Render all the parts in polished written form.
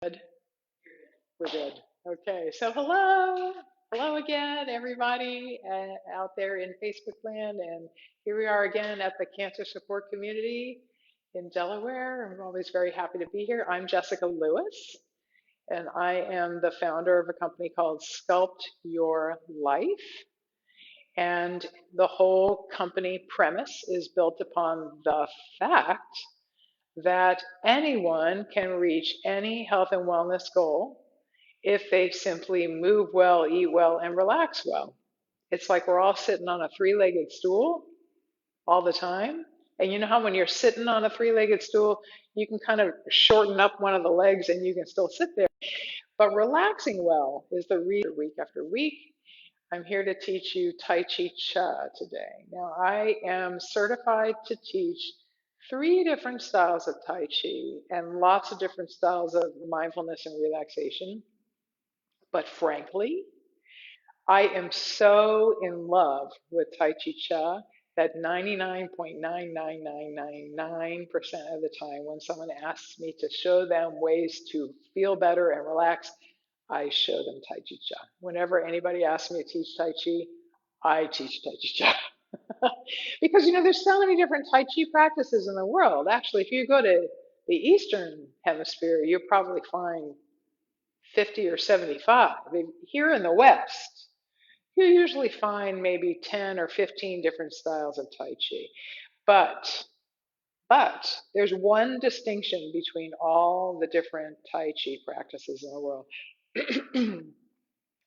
Good. We're good. Okay, so hello. Hello again, everybody out there in Facebook land. And here we are again at the Cancer Support Community in Delaware. I'm always very happy to be here. I'm Jessica Lewis, and I am the founder of a company called Sculpt Your Life. And the whole company premise is built upon the fact that anyone can reach any health and wellness goal if they simply move well, eat well, and relax well. It's like we're all sitting on a three-legged stool all the time. And you know how when you're sitting on a three-legged stool, you can kind of shorten up one of the legs and you can still sit there. But relaxing well is the reason week after week. I'm here to teach you Tai Chi today. Now, I am certified to teach three different styles of Tai Chi and lots of different styles of mindfulness and relaxation. But frankly, I am so in love with Tai Chi that 99.99999% of the time when someone asks me to show them ways to feel better and relax, I show them Tai Chi. Whenever anybody asks me to teach Tai Chi, I teach Tai Chi. Because there's so many different Tai Chi practices in the world. Actually, if you go to the Eastern Hemisphere, you'll probably find 50 or 75. Here in the West, you usually find maybe 10 or 15 different styles of Tai Chi. But but there's one distinction between all the different Tai Chi practices in the world.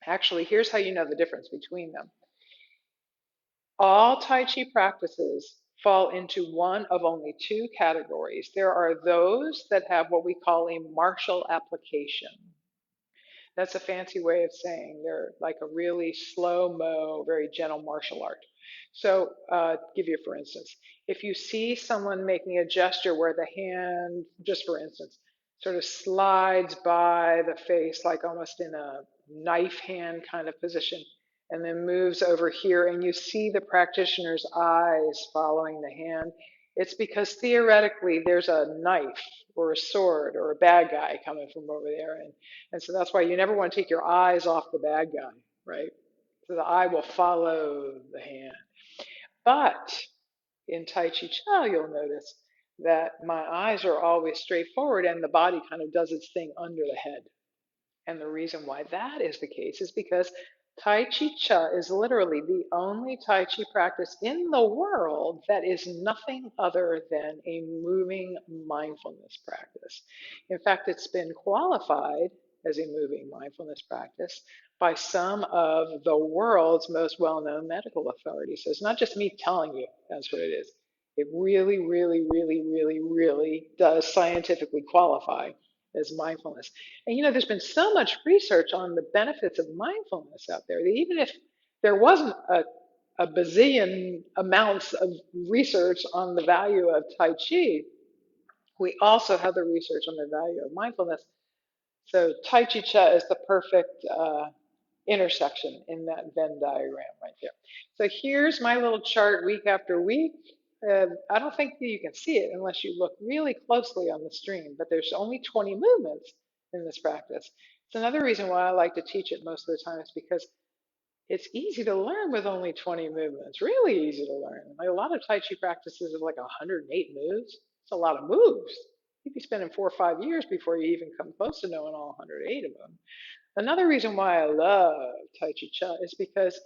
Actually, here's how you know the difference between them. All Tai Chi practices fall into one of only two categories. There are those that have what we call a martial application. That's a fancy way of saying they're like a really slow-mo, very gentle martial art. So, give you for instance, if you see someone making a gesture where the hand, just for instance, sort of slides by the face like almost in a knife hand kind of position, and then moves over here, and you see the practitioner's eyes following the hand, it's because theoretically there's a knife or a sword or a bad guy coming from over there. And so that's why you never want to take your eyes off the bad guy, right? So the eye will follow the hand. But in Tai Chi Cha, you'll notice that my eyes are always straightforward and the body kind of does its thing under the head. And the reason why that is the case is because Tai Chi Cha is literally the only Tai Chi practice in the world that is nothing other than a moving mindfulness practice. In fact, it's been qualified as a moving mindfulness practice by some of the world's most well-known medical authorities. So it's not just me telling you that's what it is. It really, really, really, really, really does scientifically qualify as mindfulness. And there's been so much research on the benefits of mindfulness out there that even if there wasn't a bazillion amounts of research on the value of Tai Chi, we also have the research on the value of mindfulness. So Tai Chi Cha is the perfect intersection in that Venn diagram right there. So here's my little chart week after week. I don't think that you can see it unless you look really closely on the stream, but there's only 20 movements in this practice. It's another reason why I like to teach it most of the time is because it's easy to learn with only 20 movements, really easy to learn. Like a lot of Tai Chi practices have like 108 moves. It's a lot of moves. You'd be spending 4 or 5 years before you even come close to knowing all 108 of them. Another reason why I love Tai Chi Cha is because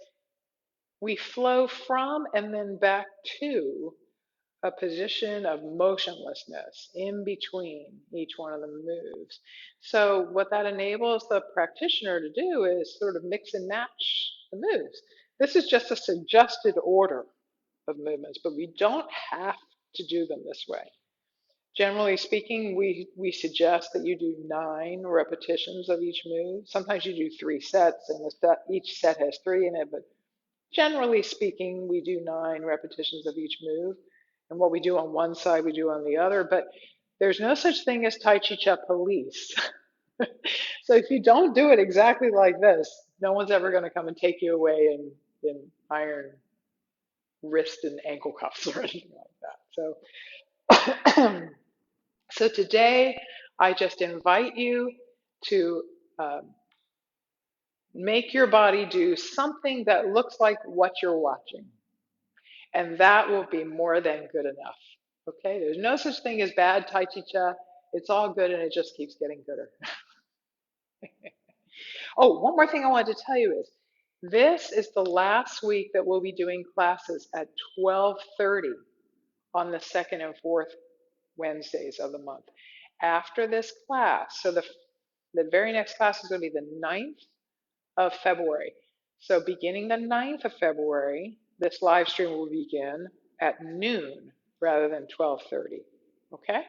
we flow from and then back to a position of motionlessness in between each one of the moves. So what that enables the practitioner to do is sort of mix and match the moves. This is just a suggested order of movements, but we don't have to do them this way. Generally speaking, we suggest that you do 9 repetitions of each move. Sometimes you do 3 sets, and each set has 3 in it, but generally speaking, we do 9 repetitions of each move. And what we do on one side, we do on the other. But there's no such thing as Tai Chi Cha police. So if you don't do it exactly like this, no one's ever going to come and take you away in iron wrist and ankle cuffs or anything like that. So, so today, I just invite you to um, make your body do something that looks like what you're watching. And that will be more than good enough. Okay? There's no such thing as bad Tai Chi Cha. It's all good and it just keeps getting gooder. Oh, one more thing I wanted to tell you is this is the last week that we'll be doing classes at 12:30 on the second and fourth Wednesdays of the month. After this class, so the very next class is going to be the 9th of February. So beginning the 9th of February, this live stream will begin at noon rather than 12:30. Okay?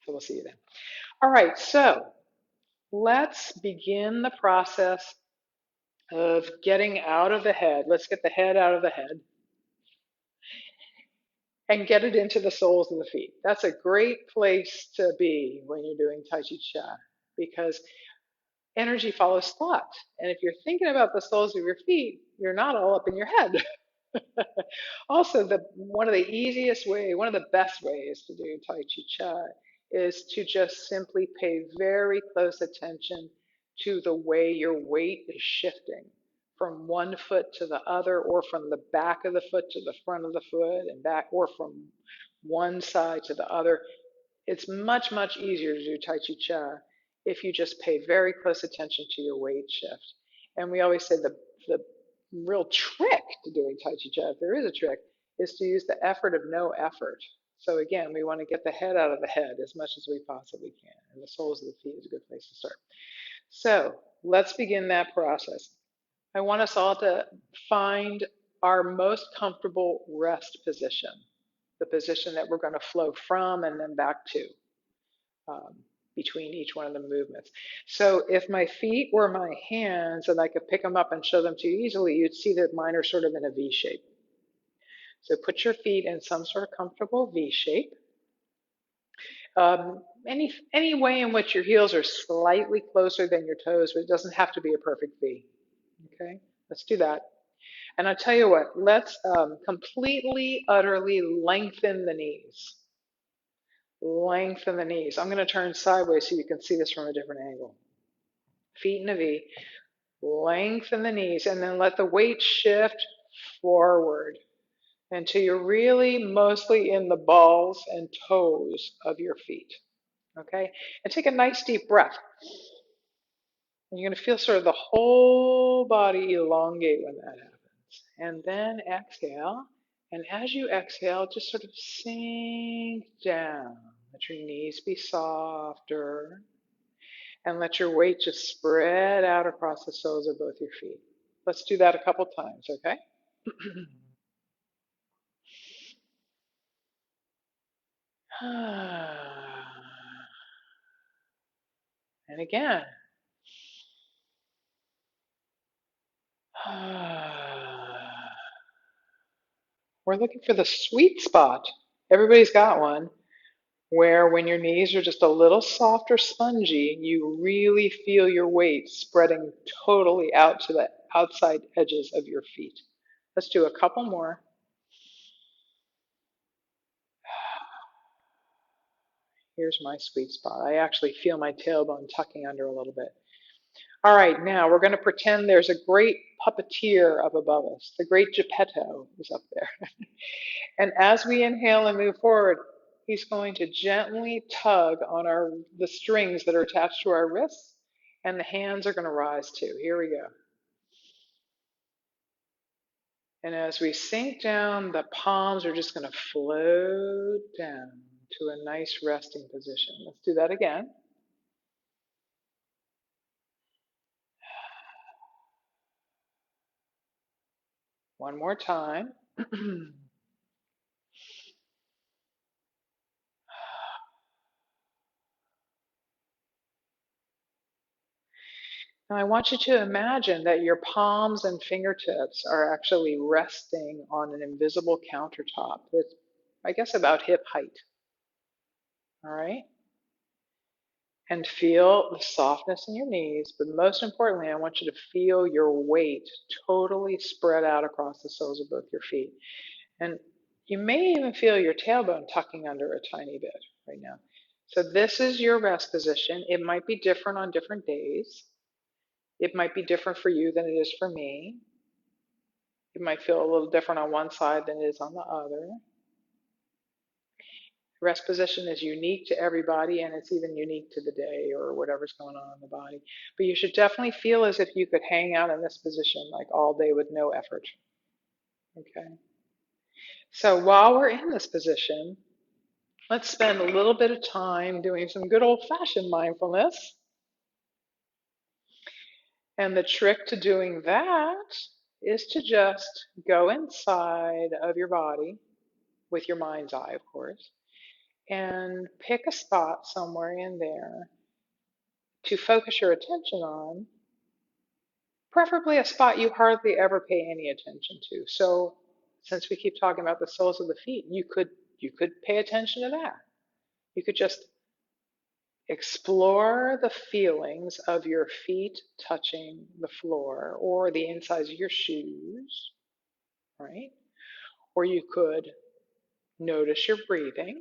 So we'll see you then. All right, so let's begin the process of getting out of the head. Let's get the head out of the head and get it into the soles of the feet. That's a great place to be when you're doing Tai Chi Cha because energy follows thought. And if you're thinking about the soles of your feet, you're not all up in your head. Also, one of the easiest way, one of the best ways to do Tai Chi Cha is to just simply pay very close attention to the way your weight is shifting from one foot to the other, or from the back of the foot to the front of the foot and back, or from one side to the other. It's much, much easier to do Tai Chi Cha if you just pay very close attention to your weight shift. And we always say the real trick to doing Tai Chi Cha, if there is a trick, is to use the effort of no effort. So again, we want to get the head out of the head as much as we possibly can. And the soles of the feet is a good place to start. So let's begin that process. I want us all to find our most comfortable rest position, the position that we're going to flow from and then back to um, between each one of the movements. So if my feet were my hands and I could pick them up and show them to you easily, you'd see that mine are sort of in a V shape. So put your feet in some sort of comfortable V shape. Any way in which your heels are slightly closer than your toes, but it doesn't have to be a perfect V. Okay, let's do that. And I'll tell you what, let's completely, utterly lengthen the knees. Lengthen the knees. I'm going to turn sideways so you can see this from a different angle. Feet in a V. Lengthen the knees and then let the weight shift forward until you're really mostly in the balls and toes of your feet. Okay? And take a nice deep breath. And you're going to feel sort of the whole body elongate when that happens. And then exhale. And as you exhale, just sort of sink down. Let your knees be softer. And let your weight just spread out across the soles of both your feet. Let's do that a couple times, okay? And again. We're looking for the sweet spot. Everybody's got one where when your knees are just a little soft or spongy, you really feel your weight spreading totally out to the outside edges of your feet. Let's do a couple more. Here's my sweet spot. I actually feel my tailbone tucking under a little bit. All right, now we're going to pretend there's a great puppeteer up above us. The great Geppetto is up there. And as we inhale and move forward, he's going to gently tug on the strings that are attached to our wrists, and the hands are going to rise too. Here we go. And as we sink down, the palms are just going to float down to a nice resting position. Let's do that again. One more time. Now I want you to imagine that your palms and fingertips are actually resting on an invisible countertop that's, I guess, about hip height. All right? And feel the softness in your knees, but most importantly, I want you to feel your weight totally spread out across the soles of both your feet. And you may even feel your tailbone tucking under a tiny bit right now. So this is your rest position. It might be different on different days. It might be different for you than it is for me. It might feel a little different on one side than it is on the other. Rest position is unique to everybody, and it's even unique to the day or whatever's going on in the body. But you should definitely feel as if you could hang out in this position like all day with no effort. Okay. So while we're in this position, let's spend a little bit of time doing some good old-fashioned mindfulness. And the trick to doing that is to just go inside of your body with your mind's eye, of course, and pick a spot somewhere in there to focus your attention on, preferably a spot you hardly ever pay any attention to. So, since we keep talking about the soles of the feet, you could pay attention to that. You could just explore the feelings of your feet touching the floor or the insides of your shoes, right? Or you could notice your breathing,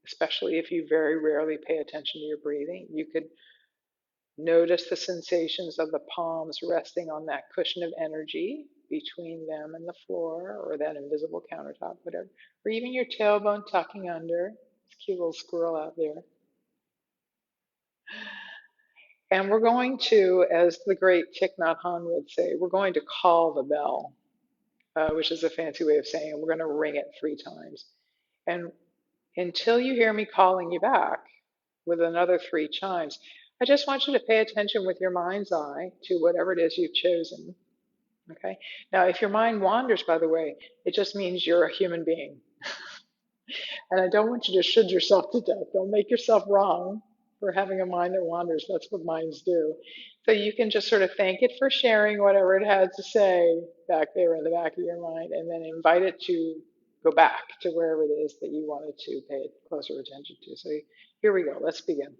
especially if you very rarely pay attention to your breathing. You could notice the sensations of the palms resting on that cushion of energy between them and the floor or that invisible countertop, whatever. Or even your tailbone tucking under. This cute little squirrel out there. And we're going to, as the great Thich Nhat Hanh would say, we're going to call the bell, which is a fancy way of saying we're going to ring it 3 times. And until you hear me calling you back with another 3 chimes, I just want you to pay attention with your mind's eye to whatever it is you've chosen. Okay? Now, if your mind wanders, by the way, it just means you're a human being. And I don't want you to should yourself to death. Don't make yourself wrong for having a mind that wanders. That's what minds do. So you can just sort of thank it for sharing whatever it had to say back there in the back of your mind, and then invite it to go back to wherever it is that you wanted to pay closer attention to. So here we go. Let's begin.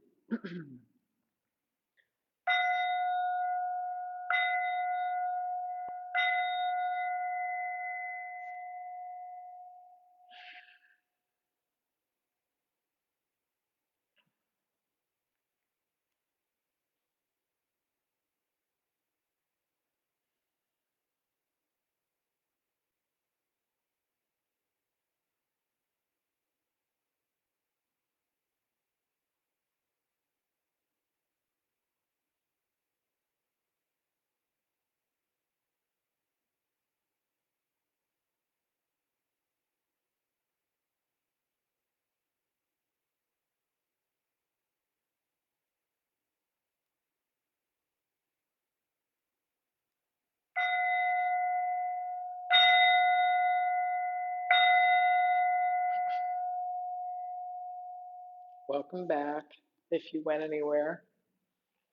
Welcome back, if you went anywhere.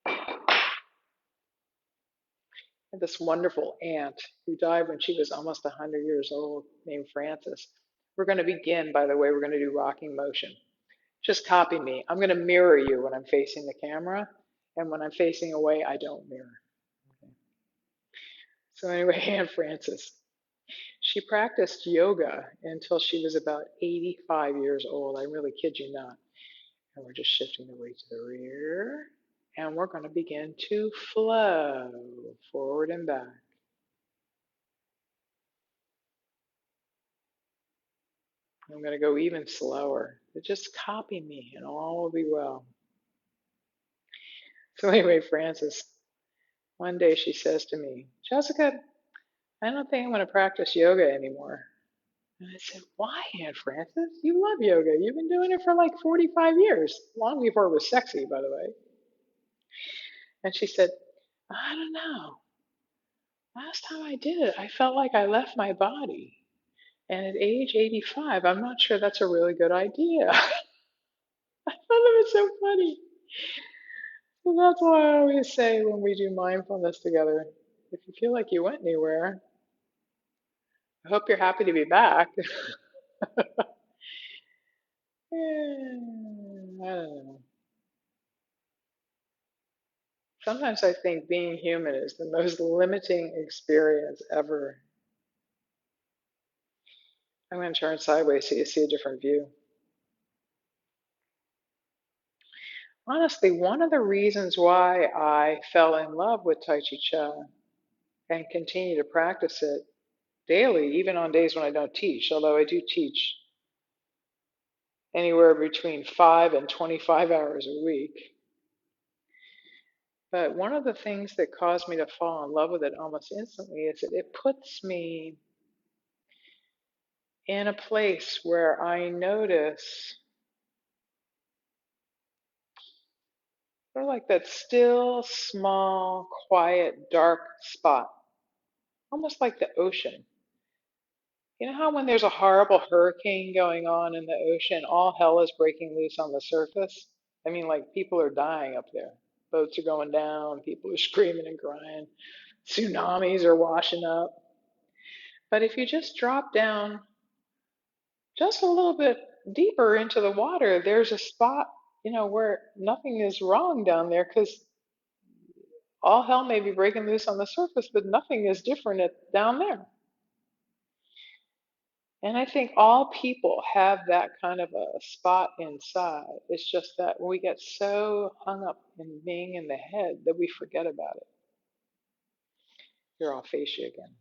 I had this wonderful aunt who died when she was almost 100 years old, named Frances. We're going to begin, by the way, we're going to do rocking motion. Just copy me. I'm going to mirror you when I'm facing the camera, and when I'm facing away, I don't mirror. Okay. So, anyway, Aunt Frances. She practiced yoga until she was about 85 years old. I really kid you not. And we're just shifting the weight to the rear. And we're going to begin to flow forward and back. I'm going to go even slower. But just copy me and all will be well. So, anyway, Frances, one day she says to me, Jessica, I don't think I'm going to practice yoga anymore. And I said, why, Aunt Frances? You love yoga. You've been doing it for like 45 years, long before it was sexy, by the way. And she said, I don't know. Last time I did it, I felt like I left my body. And at age 85, I'm not sure that's a really good idea. I thought it was so funny. So that's why I always say when we do mindfulness together, if you feel like you went anywhere, I hope you're happy to be back. I don't know. Sometimes I think being human is the most limiting experience ever. I'm going to turn sideways so you see a different view. Honestly, one of the reasons why I fell in love with Tai Chi Chuan and continue to practice it daily, even on days when I don't teach, although I do teach anywhere between 5 and 25 hours a week. But one of the things that caused me to fall in love with it almost instantly is that it puts me in a place where I notice sort of like that still, small, quiet, dark spot, almost like the ocean. You know how when there's a horrible hurricane going on in the ocean, all hell is breaking loose on the surface? I mean, like people are dying up there. Boats are going down, people are screaming and crying, tsunamis are washing up. But if you just drop down just a little bit deeper into the water, there's a spot, where nothing is wrong down there because all hell may be breaking loose on the surface, but nothing is different down there. And I think all people have that kind of a spot inside. It's just that we get so hung up in being in the head that we forget about it. Here, I'll face you again.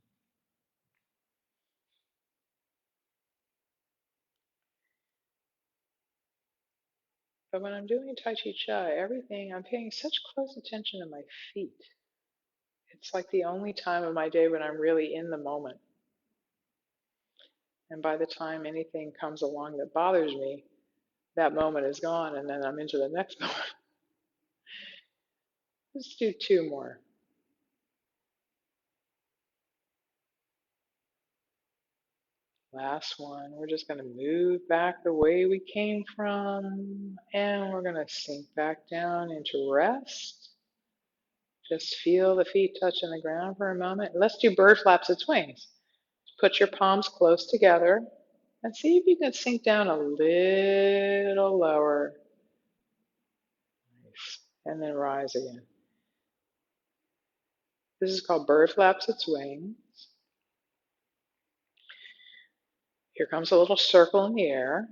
But when I'm doing Tai Chi Chi, everything, I'm paying such close attention to my feet. It's like the only time of my day when I'm really in the moment. And by the time anything comes along that bothers me, that moment is gone, and then I'm into the next moment. Let's do two more. Last one. We're just going to move back the way we came from, and we're going to sink back down into rest. Just feel the feet touching the ground for a moment. Let's do bird flaps its wings. Put your palms close together and see if you can sink down a little lower. Nice. And then rise again. This is called bird flaps its wings. Here comes a little circle in the air.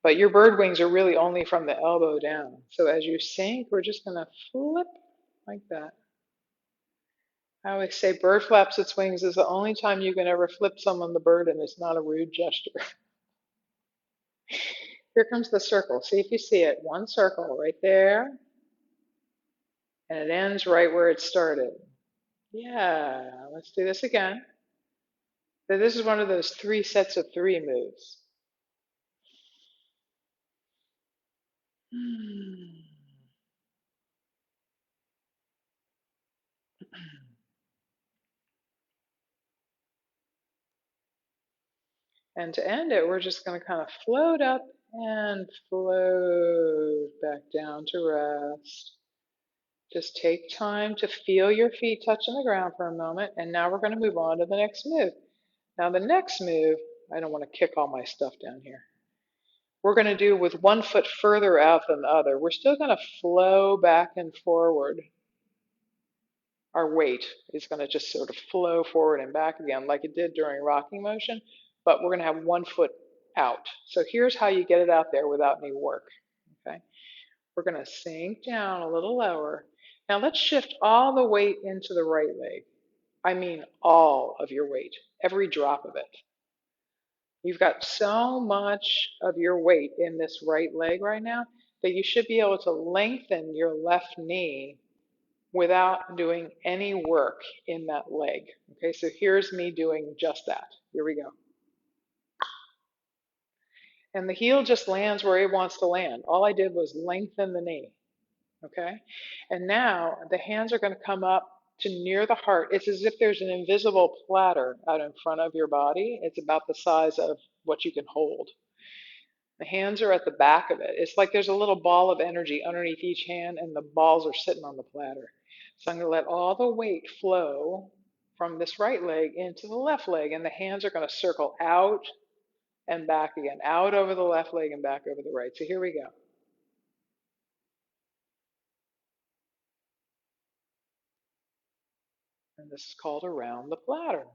But your bird wings are really only from the elbow down. So as you sink, we're just going to flip like that. I always say bird flaps its wings is the only time you can ever flip someone the bird and it's not a rude gesture. Here comes the circle. See if you see it. One circle right there. And it ends right where it started. Yeah, let's do this again. So this is one of those 3 sets of 3 moves. And to end it, we're just going to kind of float up and float back down to rest. Just take time to feel your feet touching the ground for a moment. And now we're going to move on to the next move. Now, the next move, I don't want to kick all my stuff down here. We're going to do with one foot further out than the other. We're still going to flow back and forward. Our weight is going to just sort of flow forward and back again like it did during rocking motion, but we're going to have one foot out. So here's how you get it out there without any work. Okay, we're going to sink down a little lower. Now let's shift all the weight into the right leg. I mean all of your weight, every drop of it. You've got so much of your weight in this right leg right now that you should be able to lengthen your left knee without doing any work in that leg. Okay, so here's me doing just that. Here we go. And the heel just lands where it wants to land. All I did was lengthen the knee. Okay, and now the hands are going to come up to near the heart. It's as if there's an invisible platter out in front of your body. It's about the size of what you can hold. The hands are at the back of it. It's like there's a little ball of energy underneath each hand, and the balls are sitting on the platter. So I'm going to let all the weight flow from this right leg into the left leg, and the hands are going to circle out and back again, out over the left leg and back over the right. So here we go. And this is called around the platter.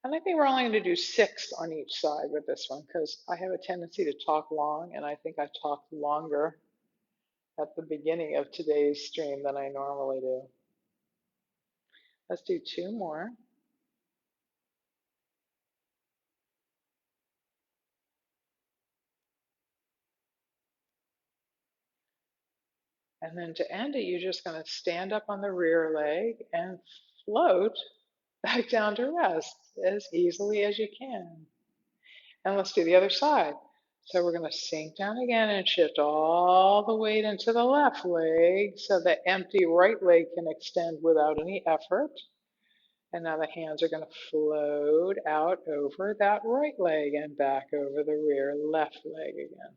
And I think we're only going to do 6 on each side with this one because I have a tendency to talk long, and I think I talked longer at the beginning of today's stream than I normally do. Let's do 2 more. And then to end it, you're just going to stand up on the rear leg and float back down to rest as easily as you can. And let's do the other side. So we're going to sink down again and shift all the weight into the left leg so the empty right leg can extend without any effort. And now the hands are going to float out over that right leg and back over the rear left leg again.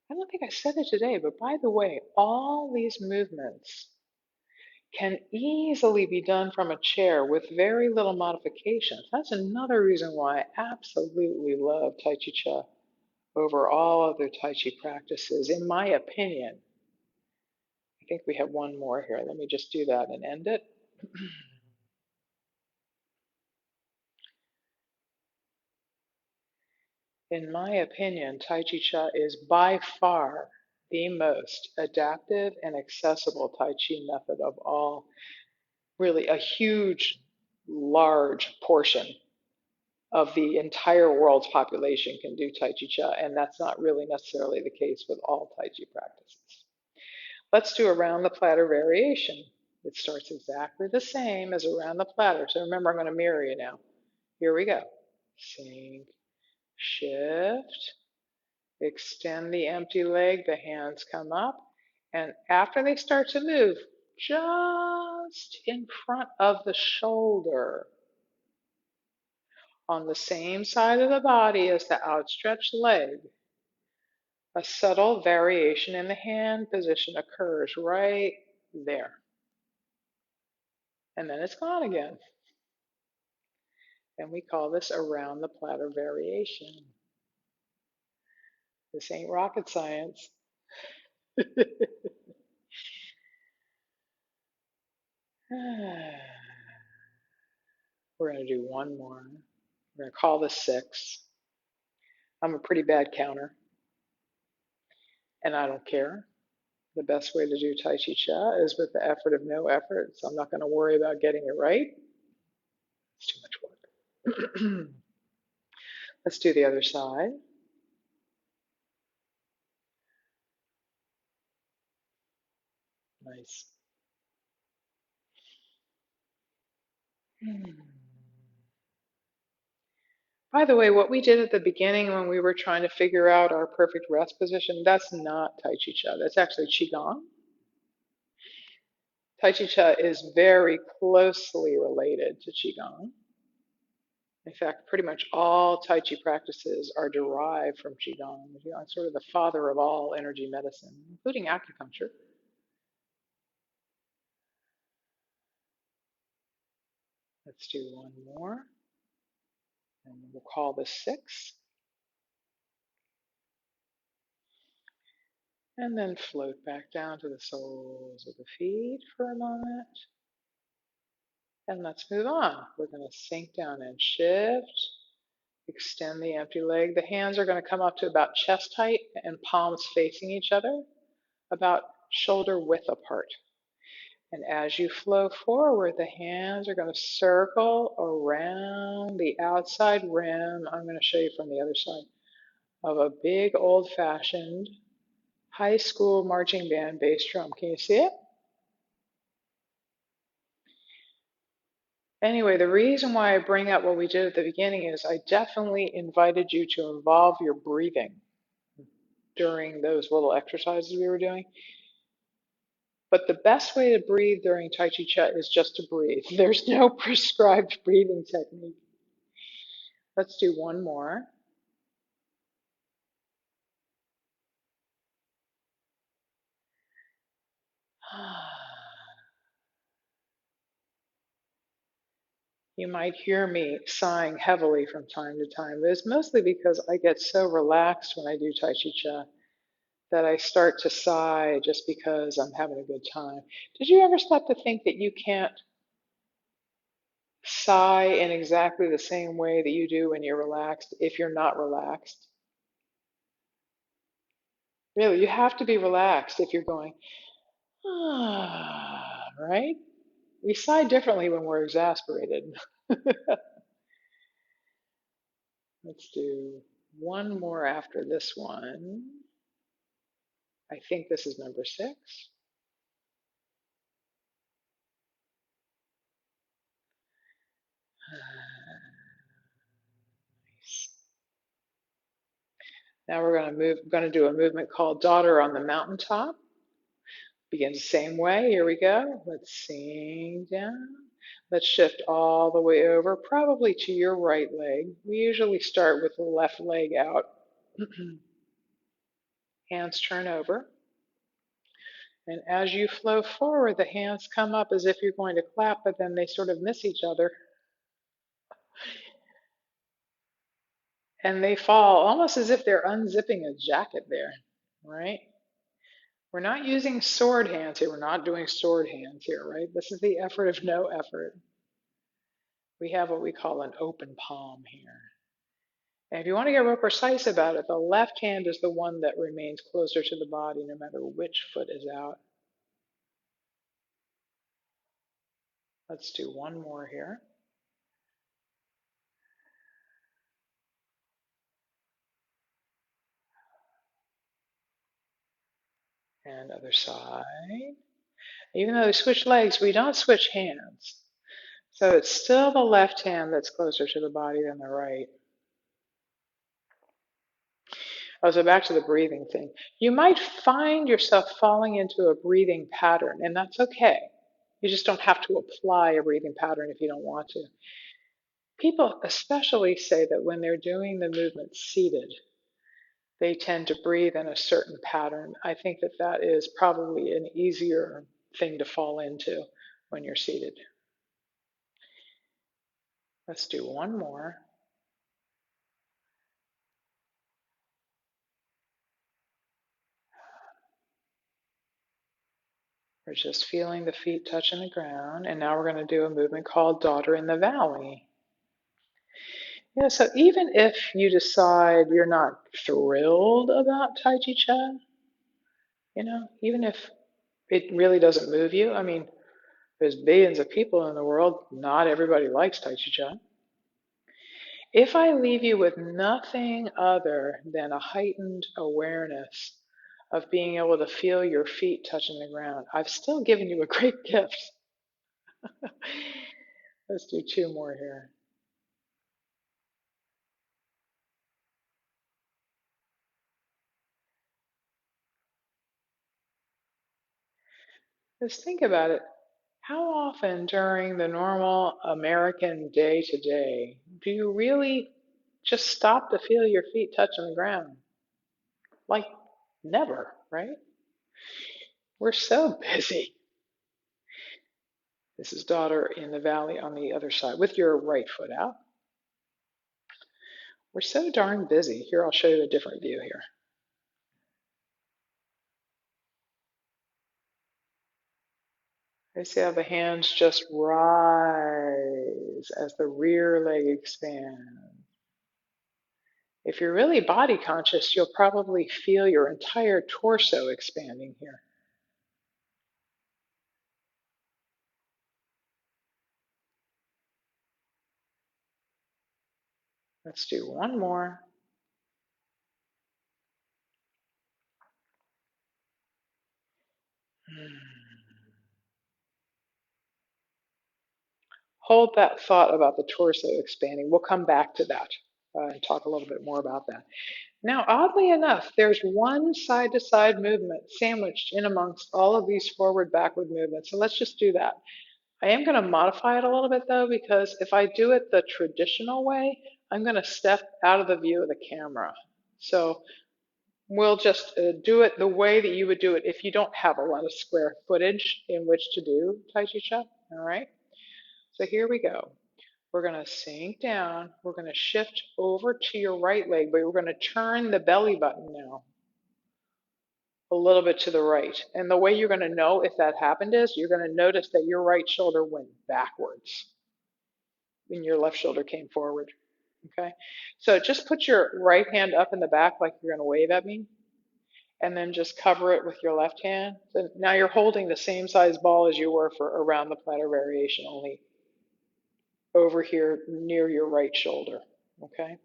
I don't think I said it today, but by the way, all these movements can easily be done from a chair with very little modifications. That's another reason why I absolutely love Tai Chi Cha over all other Tai Chi practices, in my opinion. I think we have one more here. Let me just do that and end it. In my opinion, Tai Chi Cha is by far the most adaptive and accessible Tai Chi method of all. Really, a huge, large portion of the entire world's population can do Tai Chi Cha, and that's not really necessarily the case with all Tai Chi practices. Let's do around the platter variation. It starts exactly the same as around the platter. So remember, I'm going to mirror you now. Here we go. Sink, shift, extend the empty leg, the hands come up, and after they start to move, just in front of the shoulder, on the same side of the body as the outstretched leg, a subtle variation in the hand position occurs right there. And then it's gone again. And we call this around the platter variation. This ain't rocket science. We're going to do one more. We're going to call this 6. I'm a pretty bad counter, and I don't care. The best way to do Tai Chi Cha is with the effort of no effort, so I'm not going to worry about getting it right. It's too much work. Let's do the other side. Nice. By the way, what we did at the beginning when we were trying to figure out our perfect rest position, that's not Tai Chi Cha. That's actually Qigong. Tai Chi Cha is very closely related to Qigong. In fact, pretty much all Tai Chi practices are derived from Qigong. It's sort of the father of all energy medicine, including acupuncture. Let's do one more, and we'll call this 6. And then float back down to the soles of the feet for a moment. And let's move on. We're going to sink down and shift. Extend the empty leg. The hands are going to come up to about chest height and palms facing each other, about shoulder width apart. And as you flow forward, the hands are going to circle around the outside rim. I'm going to show you from the other side of a big old-fashioned high school marching band bass drum. Can you see it? Anyway, the reason why I bring up what we did at the beginning is I definitely invited you to involve your breathing during those little exercises we were doing. But the best way to breathe during Tai Chi Cha is just to breathe. There's no prescribed breathing technique. Let's do one more. You might hear me sighing heavily from time to time, but it's mostly because I get so relaxed when I do Tai Chi Cha that I start to sigh just because I'm having a good time. Did you ever stop to think that you can't sigh in exactly the same way that you do when you're relaxed if you're not relaxed? Really, you have to be relaxed if you're going, ah, right? We sigh differently when we're exasperated. Let's do one more after this one. I think this is number 6. Nice. Now we're going to do a movement called Daughter on the Mountaintop. Begins the same way. Here we go. Let's sink down. Let's shift all the way over, probably to your right leg. We usually start with the left leg out. Hands turn over. And as you flow forward, the hands come up as if you're going to clap, but then they sort of miss each other. And they fall almost as if they're unzipping a jacket there, right? We're not using sword hands here. We're not doing sword hands here, right? This is the effort of no effort. We have what we call an open palm here. And if you want to get real precise about it, the left hand is the one that remains closer to the body no matter which foot is out. Let's do one more here. And other side. Even though we switch legs, we don't switch hands. So it's still the left hand that's closer to the body than the right. Oh, so back to the breathing thing. You might find yourself falling into a breathing pattern, and that's okay. You just don't have to apply a breathing pattern if you don't want to. People especially say that when they're doing the movement seated, they tend to breathe in a certain pattern. I think that that is probably an easier thing to fall into when you're seated. Let's do one more. We're just feeling the feet touching the ground. And now we're going to do a movement called Daughter in the Valley. Yeah, so even if you decide you're not thrilled about Tai Chi Chuan, even if it really doesn't move you, I mean, there's billions of people in the world, not everybody likes Tai Chi Chuan. If I leave you with nothing other than a heightened awareness of being able to feel your feet touching the ground, I've still given you a great gift. Let's do 2 more here. Just think about it. How often during the normal American day to day do you really just stop to feel your feet touching the ground? Like, never, right? We're so busy. This is Daughter in the Valley on the other side with your right foot out. We're so darn busy. Here, I'll show you a different view here. I see how the hands just rise as the rear leg expands. If you're really body conscious, you'll probably feel your entire torso expanding here. Let's do one more. Hold that thought about the torso expanding. We'll come back to that and talk a little bit more about that. Now, oddly enough, there's one side to side movement sandwiched in amongst all of these forward backward movements. So let's just do that. I am going to modify it a little bit though, because if I do it the traditional way, I'm going to step out of the view of the camera. So we'll just do it the way that you would do it if you don't have a lot of square footage in which to do Tai Chi Chuan. All right. So here we go. We're going to sink down. We're going to shift over to your right leg, but we're going to turn the belly button now. a little bit to the right. And the way you're going to know if that happened is you're going to notice that your right shoulder went backwards and your left shoulder came forward. Okay. So just put your right hand up in the back like you're going to wave at me, and then just cover it with your left hand. So now you're holding the same size ball as you were for around the platter variation, only over here near your right shoulder. Okay.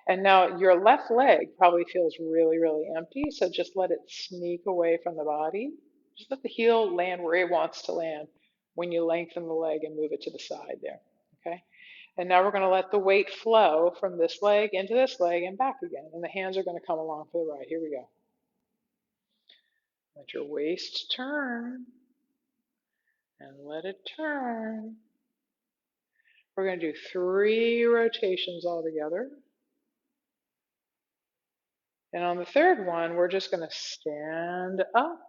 And now your left leg probably feels really, really empty. So just let it sneak away from the body. Just let the heel land where it wants to land when you lengthen the leg and move it to the side there. Okay. And now we're going to let the weight flow from this leg into this leg and back again. And the hands are going to come along for the ride. Here we go. Let your waist turn and let it turn. We're going to do 3 rotations all together. And on the third one, we're just going to stand up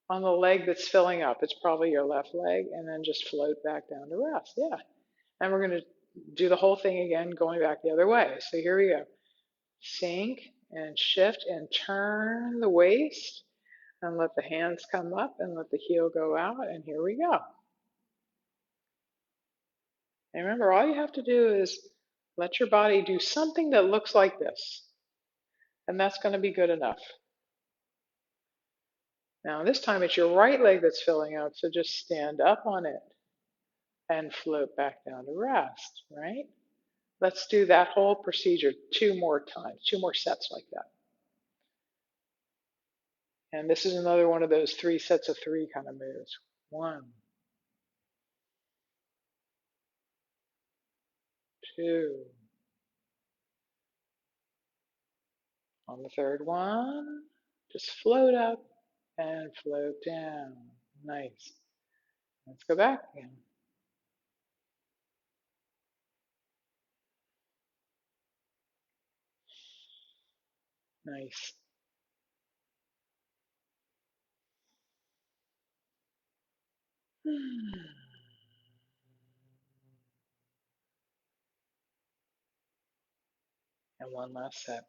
on the leg that's filling up. It's probably your left leg, and then just float back down to rest. Yeah. And we're going to do the whole thing again, going back the other way. So here we go. Sink and shift and turn the waist and let the hands come up and let the heel go out. And here we go. And remember, all you have to do is let your body do something that looks like this. And that's going to be good enough. Now, this time it's your right leg that's filling out, so just stand up on it and float back down to rest, right? Let's do that whole procedure 2 more times, 2 more sets like that. And this is another one of those 3 sets of 3 kind of moves. 1, 2. On the third one, just float up and float down. Nice. Let's go back again. Nice. And one last set.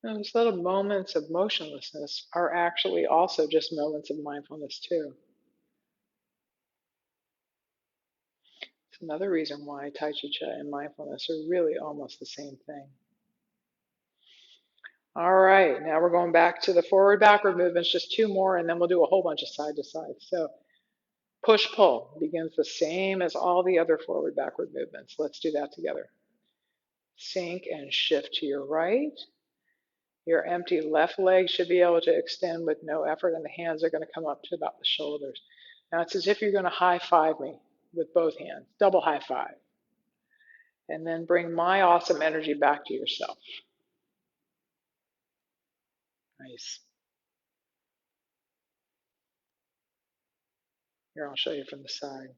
Those little moments of motionlessness are actually also just moments of mindfulness, too. It's another reason why Tai Chi and mindfulness are really almost the same thing. All right, now we're going back to the forward backward movements, just 2 more, and then we'll do a whole bunch of side to side. So push pull begins the same as all the other forward backward movements. Let's do that together. Sink and shift to your right. Your empty left leg should be able to extend with no effort, and the hands are going to come up to about the shoulders. Now it's as if you're going to high five me with both hands, double high five. And then bring my awesome energy back to yourself. Nice. Here, I'll show you from the side.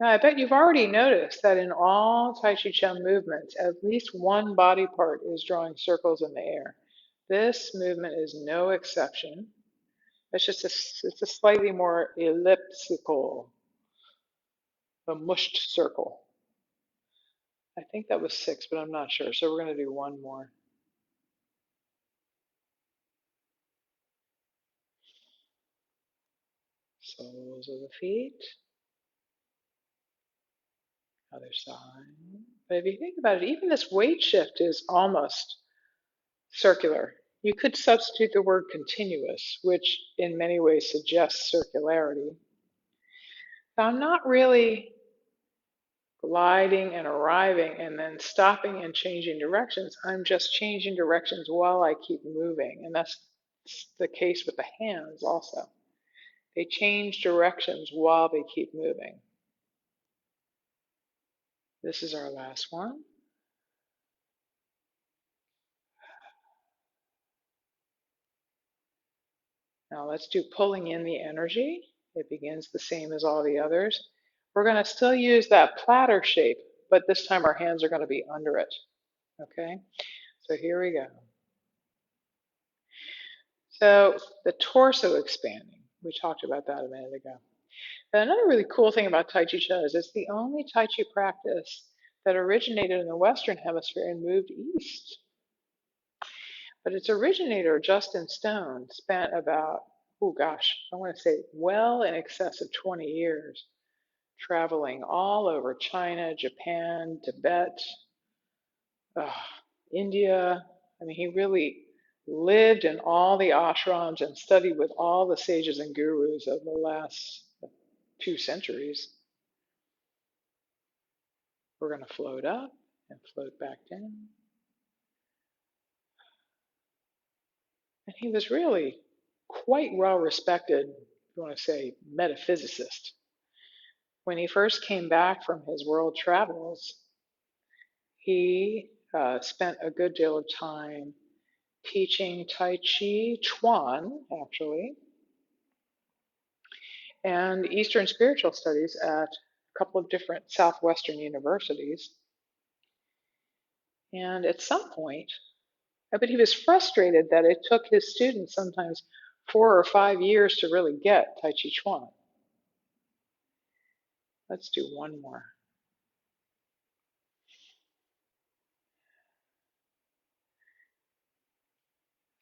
Now, I bet you've already noticed that in all Tai Chi Chuan movements, at least one body part is drawing circles in the air. This movement is no exception. It's a slightly more elliptical, a mushed circle. I think that was 6, but I'm not sure. So we're going to do 1 more. Soles of the feet. Other side. But if you think about it, even this weight shift is almost circular. You could substitute the word continuous, which in many ways suggests circularity. So I'm not really gliding and arriving and then stopping and changing directions. I'm just changing directions while I keep moving. And that's the case with the hands also. They change directions while they keep moving. This is our last one. Now let's do pulling in the energy. It begins the same as all the others. We're going to still use that platter shape, but this time our hands are going to be under it. Okay, so here we go. So the torso expanding, we talked about that a minute ago. And another really cool thing about Tai Chi Chuan is it's the only Tai Chi practice that originated in the Western Hemisphere and moved east. But its originator, Justin Stone, spent about, oh gosh, I want to say well in excess of 20 years traveling all over China, Japan, Tibet, India. I mean, he really lived in all the ashrams and studied with all the sages and gurus of the last 2 centuries. We're going to float up and float back down. And he was really quite well respected, if you want to say, metaphysicist. When he first came back from his world travels, he spent a good deal of time teaching Tai Chi Chuan, actually, and Eastern spiritual studies at a couple of different Southwestern universities. And at some point, but he was frustrated that it took his students sometimes 4 or 5 years to really get Tai Chi Chuan. Let's do one more.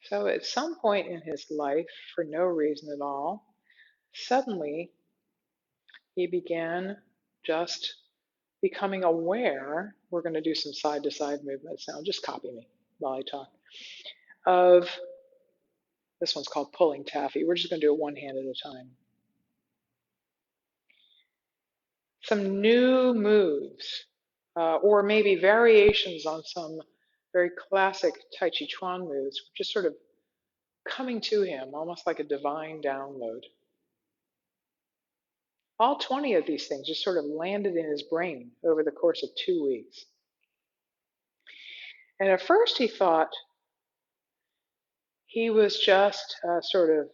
So at some point in his life, for no reason at all, suddenly he began just becoming aware. We're going to do some side to side movements now. Just copy me while I talk. Of this one's called pulling taffy. We're just going to do it one hand at a time. Some new moves, or maybe variations on some very classic Tai Chi Chuan moves, just sort of coming to him almost like a divine download. All 20 of these things just sort of landed in his brain over the course of 2 weeks. And at first he thought he was just sort of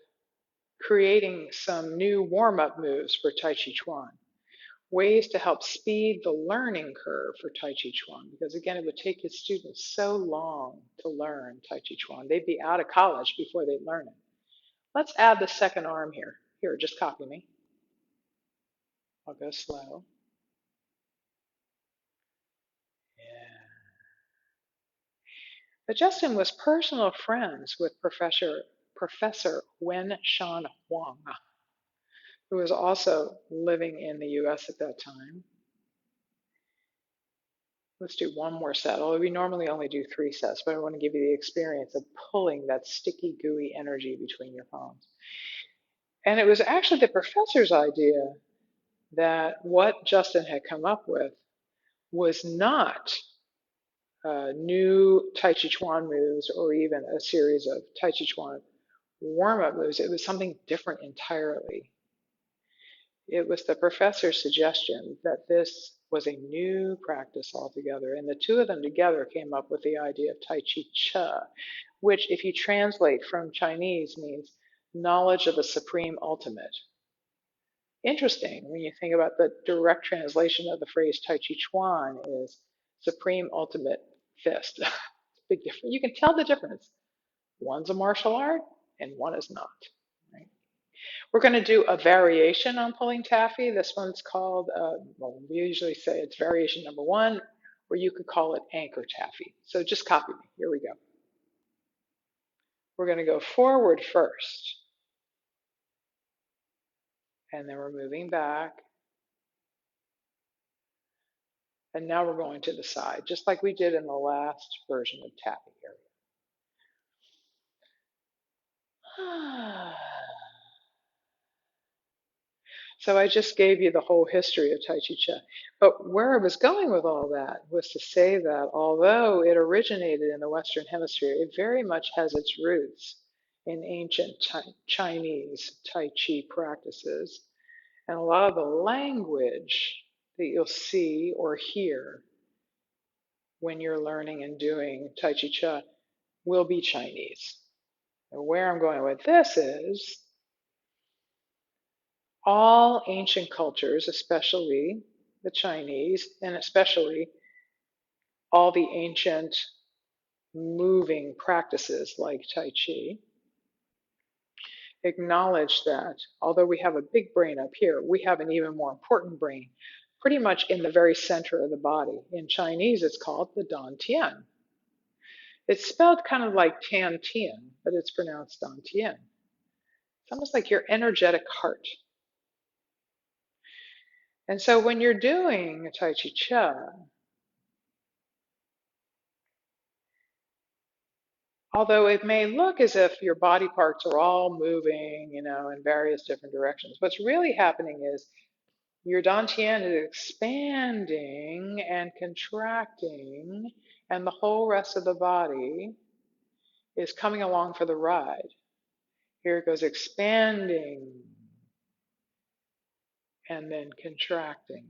creating some new warm up moves for Tai Chi Chuan, ways to help speed the learning curve for Tai Chi Chuan, because again, it would take his students so long to learn Tai Chi Chuan. They'd be out of college before they'd learn it. Let's add the second arm here. Here, just copy me. I'll go slow. Yeah. But Justin was personal friends with Professor Wen Shan Huang, who was also living in the US at that time. Let's do one more set. Although we normally only do 3 sets, but I want to give you the experience of pulling that sticky, gooey energy between your palms. And it was actually the professor's idea that what Justin had come up with was not new Tai Chi Chuan moves or even a series of Tai Chi Chuan warm-up moves. It was something different entirely. It was the professor's suggestion that this was a new practice altogether, and the two of them together came up with the idea of Tai Chi Chih, which, if you translate from Chinese, means knowledge of the supreme ultimate. Interesting when you think about the direct translation of the phrase Tai Chi Chuan is supreme ultimate fist. It's a big difference. You can tell the difference. One's a martial art and one is not. Right? We're going to do a variation on pulling taffy. This one's called, well, we usually say it's variation number 1, or you could call it anchor taffy. So just copy me. Here we go. We're going to go forward first, and then we're moving back. And now we're going to the side, just like we did in the last version of taffy area. So I just gave you the whole history of Tai Chi Chuan. But where I was going with all that was to say that although it originated in the Western Hemisphere, it very much has its roots in ancient Chinese Tai Chi practices. And a lot of the language that you'll see or hear when you're learning and doing Tai Chi Chuan will be Chinese. And where I'm going with this is All ancient cultures, especially the Chinese, and especially all the ancient moving practices like Tai Chi, acknowledge that although we have a big brain up here, we have an even more important brain pretty much in the very center of the body. In Chinese, it's called the Dantian. It's spelled kind of like Tan Tian, but it's pronounced Dantian. It's almost like your energetic heart. And so when you're doing Tai Chi Cha, although it may look as if your body parts are all moving, in various different directions, what's really happening is your dantian is expanding and contracting, and the whole rest of the body is coming along for the ride. Here it goes expanding and then contracting.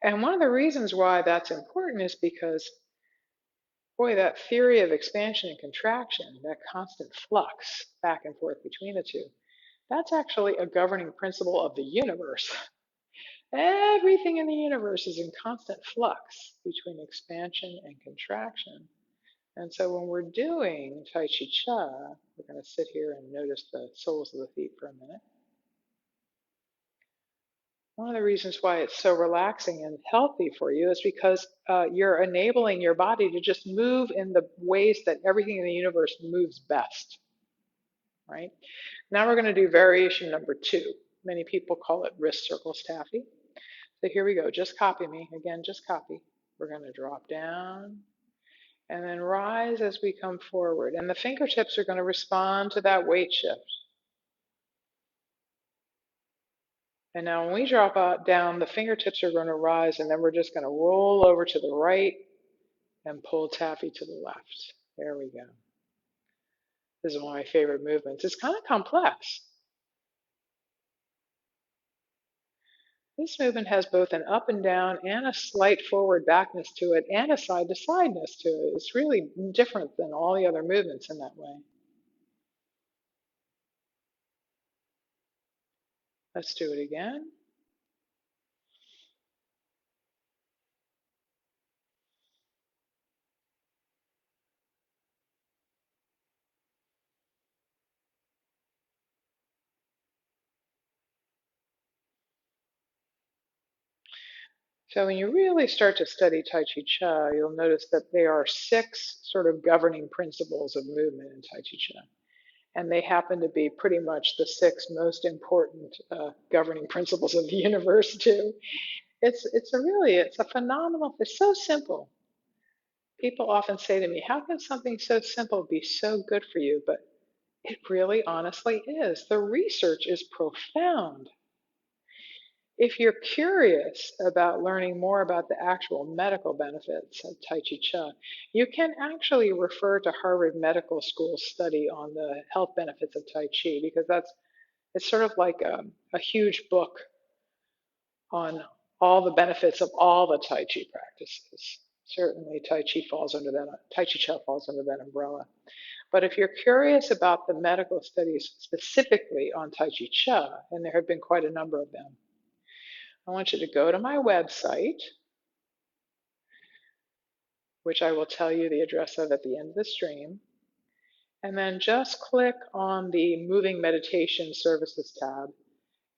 And one of the reasons why that's important is because, boy, that theory of expansion and contraction, that constant flux back and forth between the two, that's actually a governing principle of the universe. Everything in the universe is in constant flux between expansion and contraction. And so when we're doing Tai Chi Cha, we're going to sit here and notice the soles of the feet for a minute. One of the reasons why it's so relaxing and healthy for you is because you're enabling your body to just move in the ways that everything in the universe moves best, right? Now we're going to do variation number 2. Many people call it wrist circles taffy. So here we go. Just copy me. Again, just copy. We're going to drop down and then rise as we come forward. And the fingertips are going to respond to that weight shift. And now when we drop out down, the fingertips are going to rise, and then we're just going to roll over to the right and pull taffy to the left. There we go. This is one of my favorite movements. It's kind of complex. This movement has both an up and down and a slight forward backness to it and a side to sideness to it. It's really different than all the other movements in that way. Let's do it again. So when you really start to study Tai Chi Cha, you'll notice that there are 6 sort of governing principles of movement in Tai Chi Cha. And they happen to be pretty much the 6 most important governing principles of the universe too. It's a phenomenal, it's so simple. People often say to me, how can something so simple be so good for you? But it really honestly is. The research is profound. If you're curious about learning more about the actual medical benefits of Tai Chi Cha, you can actually refer to Harvard Medical School's study on the health benefits of Tai Chi, because it's sort of like a huge book on all the benefits of all the Tai Chi practices. Certainly Tai Chi Cha falls under that umbrella. But if you're curious about the medical studies specifically on Tai Chi Cha, and there have been quite a number of them, I want you to go to my website, which I will tell you the address of at the end of the stream, and then just click on the Moving Meditation Services tab,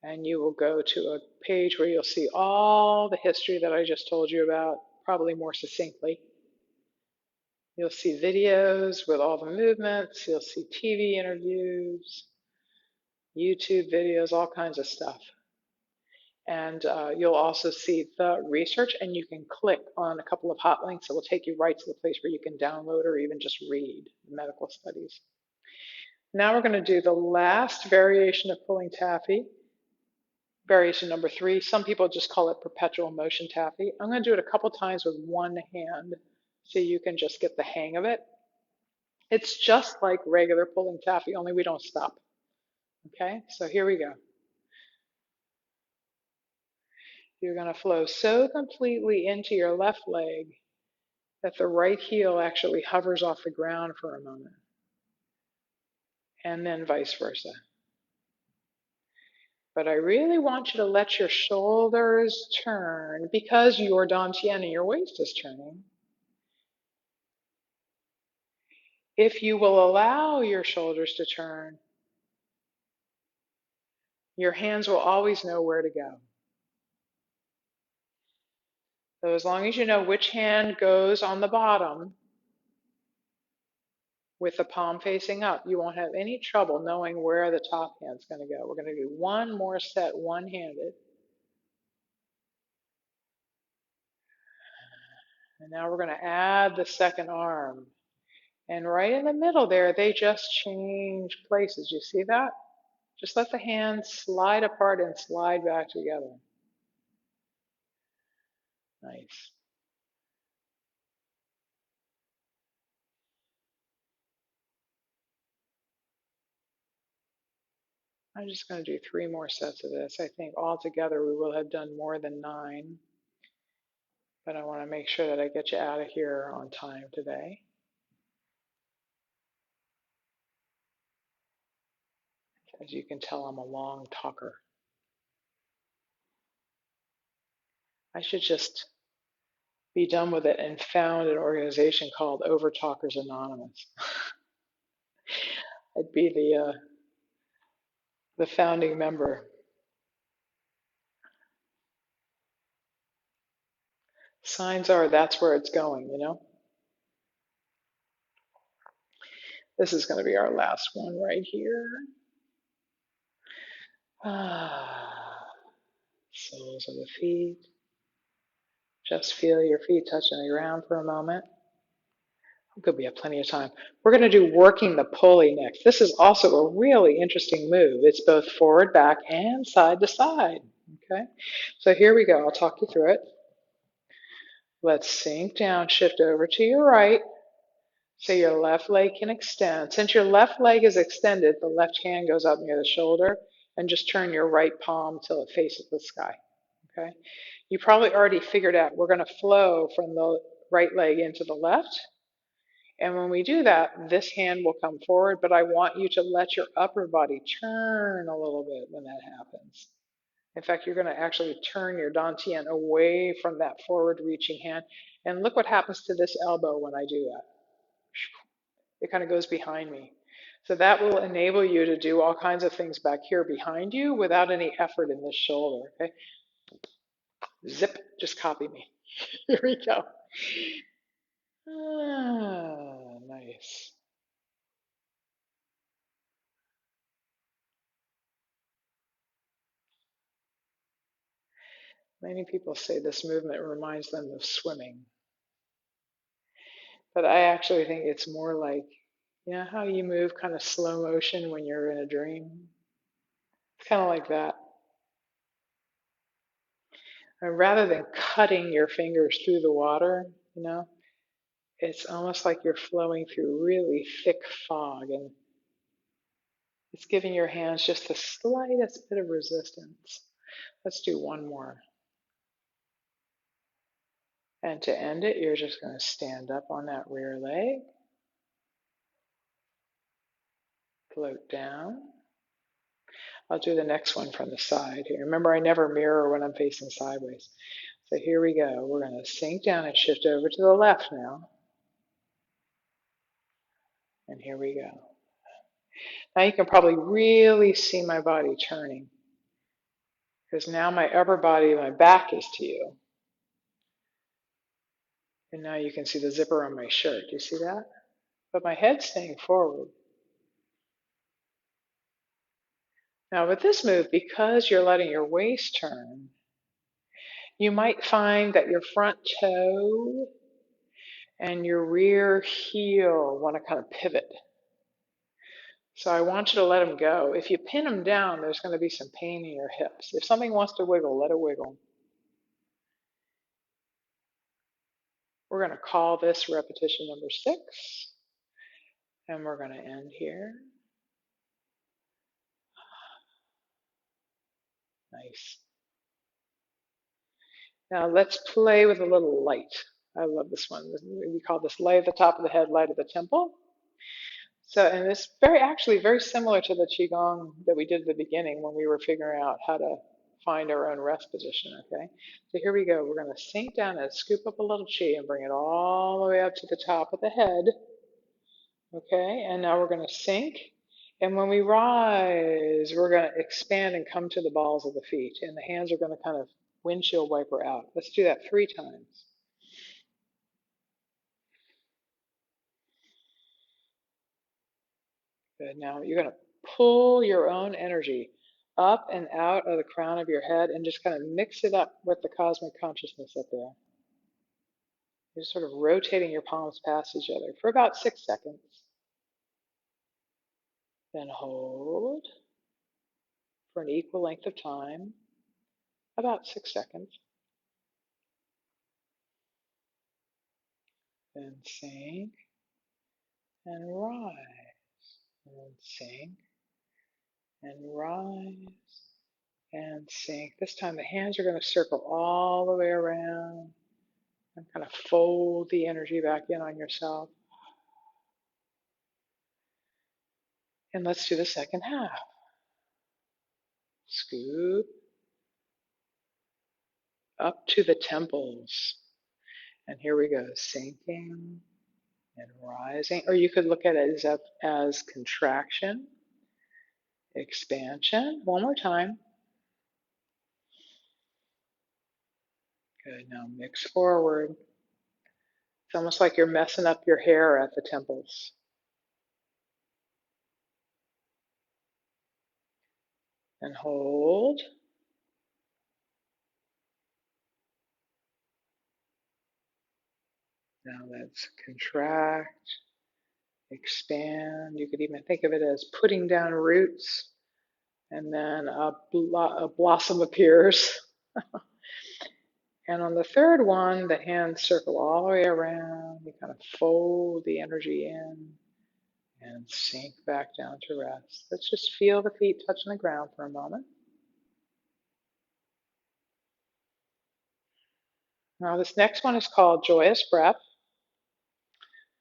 and you will go to a page where you'll see all the history that I just told you about, probably more succinctly. You'll see videos with all the movements, you'll see TV interviews, YouTube videos, all kinds of stuff. And you'll also see the research, and you can click on a couple of hot links that will take you right to the place where you can download or even just read the medical studies. Now we're going to do the last variation of pulling taffy, variation number 3. Some people just call it perpetual motion taffy. I'm going to do it a couple times with one hand so you can just get the hang of it. It's just like regular pulling taffy, only we don't stop. Okay, so here we go. You're going to flow so completely into your left leg that the right heel actually hovers off the ground for a moment, and then vice versa. But I really want you to let your shoulders turn because your dantian and your waist is turning. If you will allow your shoulders to turn, your hands will always know where to go. So as long as you know which hand goes on the bottom with the palm facing up, you won't have any trouble knowing where the top hand's going to go. We're going to do one more set one-handed. And now we're going to add the second arm. And right in the middle there, they just change places. You see that? Just let the hands slide apart and slide back together. Nice. I'm just going to do 3 more sets of this. I think altogether we will have done more than 9. But I want to make sure that I get you out of here on time today. As you can tell, I'm a long talker. I should just be done with it and found an organization called Overtalkers Anonymous. I'd be the founding member. Signs are that's where it's going, you know? This is going to be our last one right here. Soles of the feet. Just feel your feet touching the ground for a moment. Could be have plenty of time. We're going to do working the pulley next. This is also a really interesting move. It's both forward, back, and side to side. Okay, so here we go. I'll talk you through it. Let's sink down, shift over to your right, so your left leg can extend. Since your left leg is extended, the left hand goes up near the shoulder, and just turn your right palm till it faces the sky. Okay, you probably already figured out we're going to flow from the right leg into the left. And when we do that, this hand will come forward, but I want you to let your upper body turn a little bit when that happens. In fact, you're going to actually turn your dantian away from that forward reaching hand. And look what happens to this elbow when I do that. It kind of goes behind me. So that will enable you to do all kinds of things back here behind you without any effort in this shoulder. Okay? Zip, just copy me. Here we go. Nice. Many people say this movement reminds them of swimming, but I actually think it's more like, you know how you move kind of slow motion when you're in a dream? It's kind of like that. And rather than cutting your fingers through the water, you know, it's almost like you're flowing through really thick fog, and it's giving your hands just the slightest bit of resistance. Let's do one more. And to end it, you're just going to stand up on that rear leg, float down. I'll do the next one from the side here. Remember, I never mirror when I'm facing sideways. So here we go. We're going to sink down and shift over to the left now. And here we go. Now you can probably really see my body turning, because now my upper body, my back is to you. And now you can see the zipper on my shirt. Do you see that? But my head's staying forward. Now with this move, because you're letting your waist turn, you might find that your front toe and your rear heel want to kind of pivot. So I want you to let them go. If you pin them down, there's going to be some pain in your hips. If something wants to wiggle, let it wiggle. We're going to call this repetition number 6. And we're going to end here. Nice. Now let's play with a little light. I love this one. We call this light at the top of the head, light at the temple. So, and it's actually very similar to the Qigong that we did at the beginning when we were figuring out how to find our own rest position, okay? So here we go. We're going to sink down and scoop up a little Qi and bring it all the way up to the top of the head, okay? And now we're going to sink. And when we rise, we're going to expand and come to the balls of the feet. And the hands are going to kind of windshield wiper out. Let's do that 3 times. Good. Now you're going to pull your own energy up and out of the crown of your head and just kind of mix it up with the cosmic consciousness up there. You're sort of rotating your palms past each other for about 6 seconds. Then hold for an equal length of time, about 6 seconds. Then sink and rise, and sink and rise and sink. This time the hands are going to circle all the way around and kind of fold the energy back in on yourself. And let's do the second half. Scoop up to the temples. And here we go, sinking and rising. Or you could look at it as contraction, expansion. One more time. Good, now mix forward. It's almost like you're messing up your hair at the temples. And hold. Now let's contract, expand. You could even think of it as putting down roots, and then a blossom appears. And on the third one, the hands circle all the way around. You kind of fold the energy in and sink back down to rest. Let's just feel the feet touching the ground for a moment. Now, this next one is called Joyous Breath.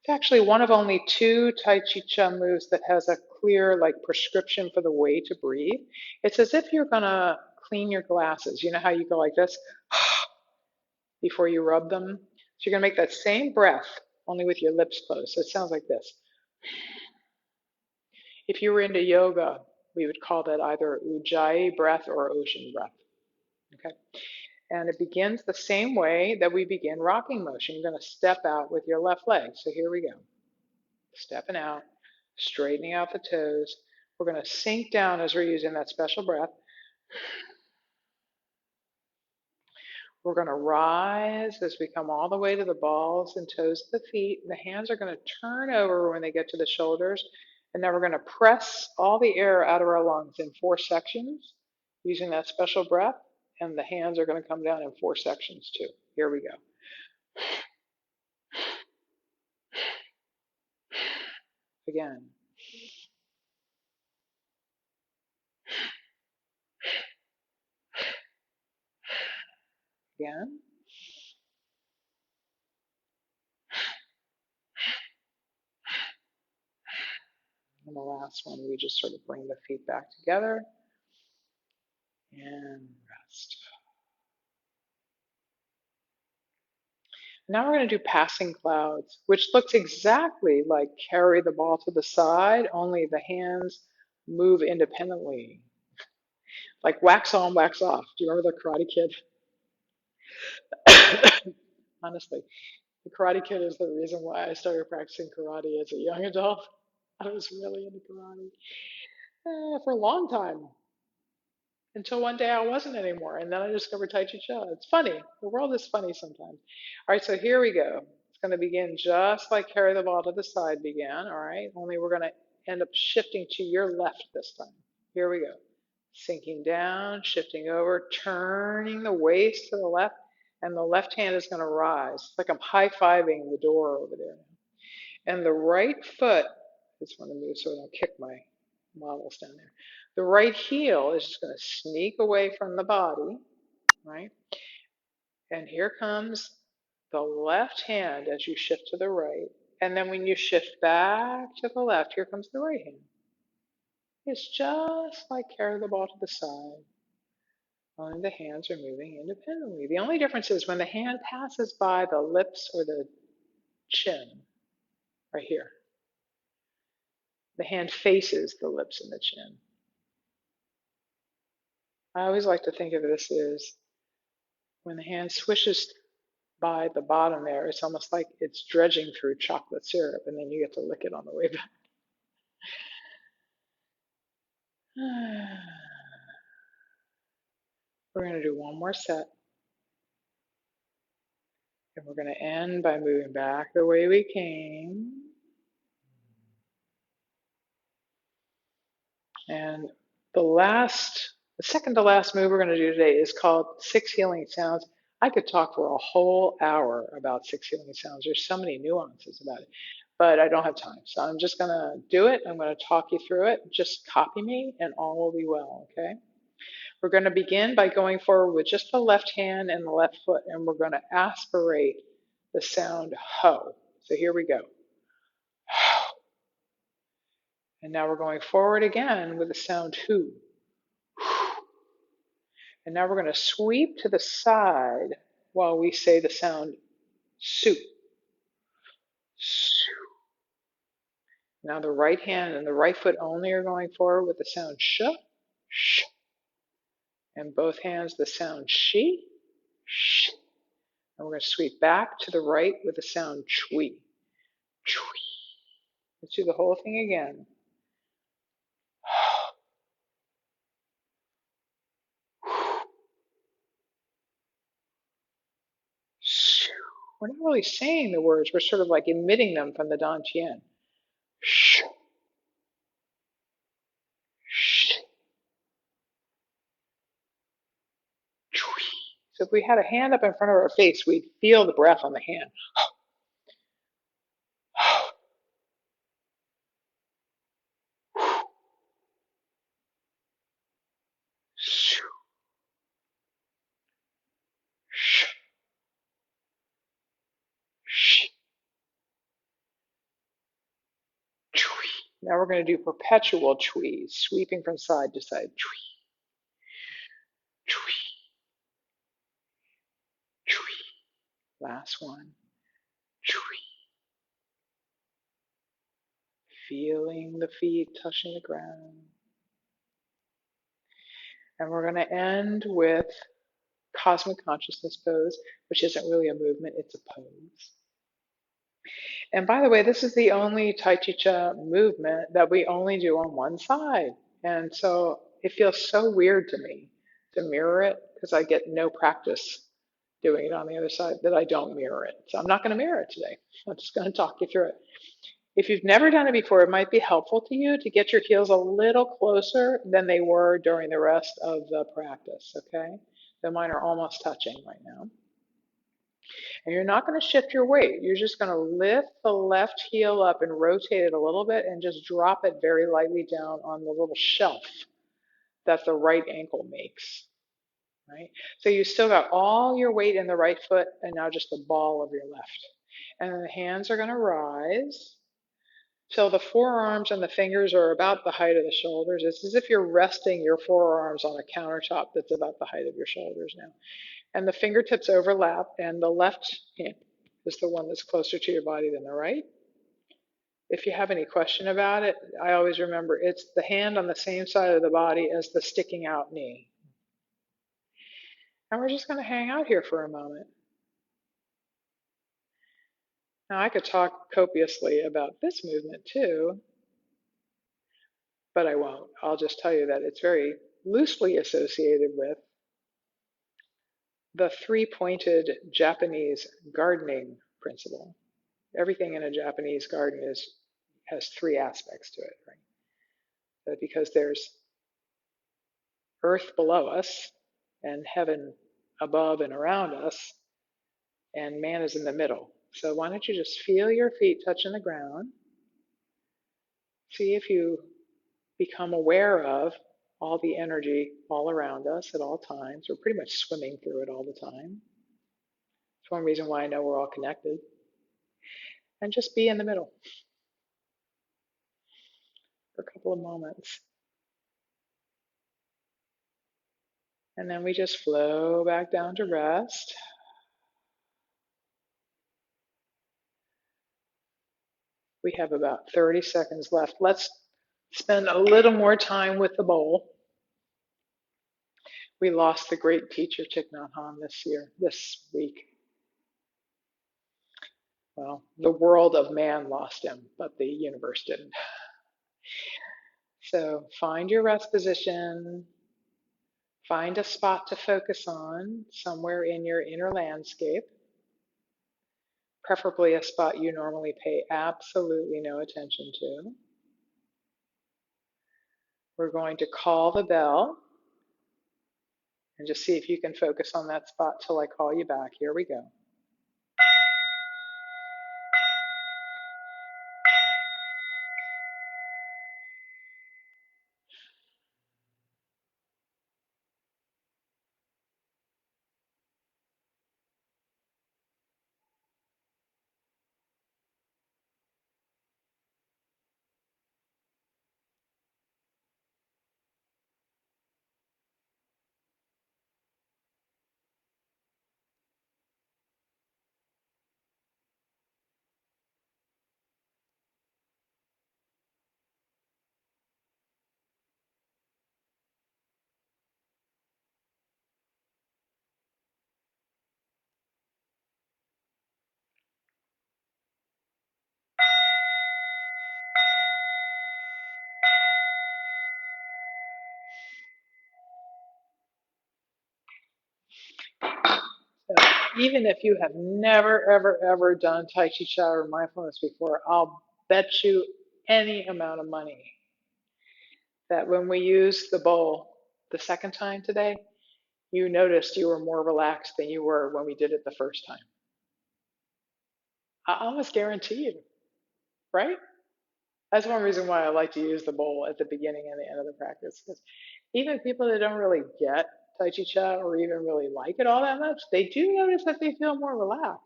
It's actually one of only 2 Tai Chi Chuan moves that has a clear, like, prescription for the way to breathe. It's as if you're going to clean your glasses. You know how you go like this before you rub them? So you're going to make that same breath, only with your lips closed. So it sounds like this. If you were into yoga, we would call that either Ujjayi breath or ocean breath. Okay? And it begins the same way that we begin rocking motion. You're going to step out with your left leg. So here we go. Stepping out, straightening out the toes. We're going to sink down as we're using that special breath. We're going to rise as we come all the way to the balls and toes of the feet. The hands are going to turn over when they get to the shoulders. And now we're going to press all the air out of our lungs in 4 sections using that special breath. And the hands are going to come down in 4 sections too. Here we go. Again. Again. And the last one, we just sort of bring the feet back together and rest. Now we're going to do passing clouds, which looks exactly like carry the ball to the side, only the hands move independently. Like wax on, wax off. Do you remember the Karate Kid? Honestly, the Karate Kid is the reason why I started practicing karate as a young adult. I was really into karate for a long time until one day I wasn't anymore. And then I discovered Tai Chi Chuan. It's funny. The world is funny sometimes. All right, so here we go. It's going to begin just like carry the ball to the side began. All right, only we're going to end up shifting to your left this time. Here we go. Sinking down, shifting over, turning the waist to the left, and the left hand is going to rise. It's like I'm high-fiving the door over there. And the right foot, I just want to move so I don't kick my models down there. The right heel is just going to sneak away from the body, right? And here comes the left hand as you shift to the right, And then when you shift back to the left, here comes the right hand. It's just like carry the ball to the side. Only the hands are moving independently. The only difference is when the hand passes by the lips or the chin, right here. The hand faces the lips and the chin. I always like to think of this as when the hand swishes by the bottom there, it's almost like it's dredging through chocolate syrup, and then you get to lick it on the way back. We're going to do one more set, and we're going to end by moving back the way we came. And the second to last move we're going to do today is called Six Healing Sounds. I could talk for a whole hour about Six Healing Sounds. There's so many nuances about it, but I don't have time. So I'm just going to do it. I'm going to talk you through it. Just copy me and all will be well, okay? We're going to begin by going forward with just the left hand and the left foot, and we're going to aspirate the sound ho. So here we go. And now we're going forward again with the sound hu. And now we're going to sweep to the side while we say the sound su. Su. Now the right hand and the right foot only are going forward with the sound sh. Sh. And both hands the sound shi. Sh. And we're going to sweep back to the right with the sound chui. Chui. Let's do the whole thing again. We're not really saying the words, we're sort of like emitting them from the dantian. Sh. Sh. Chui. So if we had a hand up in front of our face, we'd feel the breath on the hand. Now we're going to do perpetual chui, sweeping from side to side. Chui, chui, chui. Last one. Chui. Feeling the feet touching the ground. And we're going to end with cosmic consciousness pose, which isn't really a movement, it's a pose. And by the way, this is the only Tai Chi movement that we only do on one side. And so it feels so weird to me to mirror it because I get no practice doing it on the other side that I don't mirror it. So I'm not going to mirror it today. I'm just going to talk you through it. If you've never done it before, it might be helpful to you to get your heels a little closer than they were during the rest of the practice, okay? So mine are almost touching right now. And you're not going to shift your weight. You're just going to lift the left heel up and rotate it a little bit and just drop it very lightly down on the little shelf that the right ankle makes, right? So you still got all your weight in the right foot and now just the ball of your left. And then the hands are going to rise. So the forearms and the fingers are about the height of the shoulders. It's as if you're resting your forearms on a countertop that's about the height of your shoulders now. And the fingertips overlap, and the left hand is the one that's closer to your body than the right. If you have any question about it, I always remember it's the hand on the same side of the body as the sticking out knee. And we're just going to hang out here for a moment. Now, I could talk copiously about this movement too, but I won't. I'll just tell you that it's very loosely associated with the three-pointed Japanese gardening principle. Everything in a Japanese garden has three aspects to it, right? So because there's earth below us and heaven above and around us, and man is in the middle. So why don't you just feel your feet touching the ground? See if you become aware of all the energy all around us at all times. We're pretty much swimming through it all the time. It's one reason why I know we're all connected. and just be in the middle for a couple of moments. And then we just flow back down to rest. We have about 30 seconds left. Let's spend a little more time with the bowl. We lost the great teacher Thich Nhat Hanh this week. Well, the world of man lost him, but the universe didn't. So find your rest position. Find a spot to focus on somewhere in your inner landscape, preferably a spot you normally pay absolutely no attention to. We're going to call the bell and just see if you can focus on that spot till I call you back. Here we go. So even if you have never, ever, ever done Tai Chi Cha or mindfulness before, I'll bet you any amount of money that when we use the bowl the second time today, you noticed you were more relaxed than you were when we did it the first time. I almost guarantee you, right? That's one reason why I like to use the bowl at the beginning and the end of the practice. Because even people that don't really get Tai Chi Cha or even really like it all that much, they do notice that they feel more relaxed.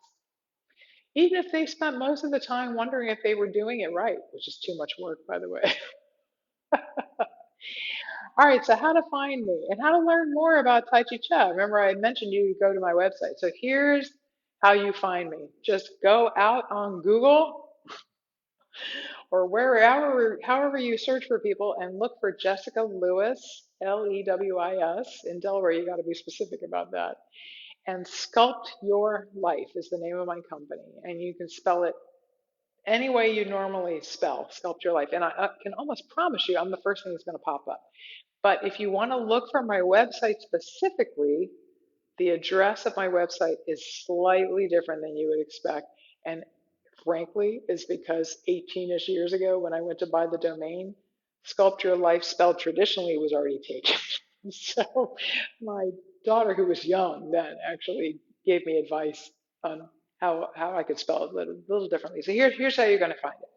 Even if they spent most of the time wondering if they were doing it right, which is too much work, by the way. All right, so how to find me and how to learn more about Tai Chi Cha. Remember, I mentioned you go to my website. So here's how you find me. Just go out on Google or wherever, however you search for people and look for Jessica Lewis, Lewis. In Delaware, you got to be specific about that. And Sculpt Your Life is the name of my company. And you can spell it any way you normally spell Sculpt Your Life. And I can almost promise you I'm the first thing that's going to pop up. But if you want to look for my website specifically, the address of my website is slightly different than you would expect. And frankly, is because 18-ish years ago when I went to buy the domain, Sculpt Your Life spelled traditionally was already taken. So my daughter, who was young then, actually gave me advice on how I could spell it a little differently. So here's how you're going to find it.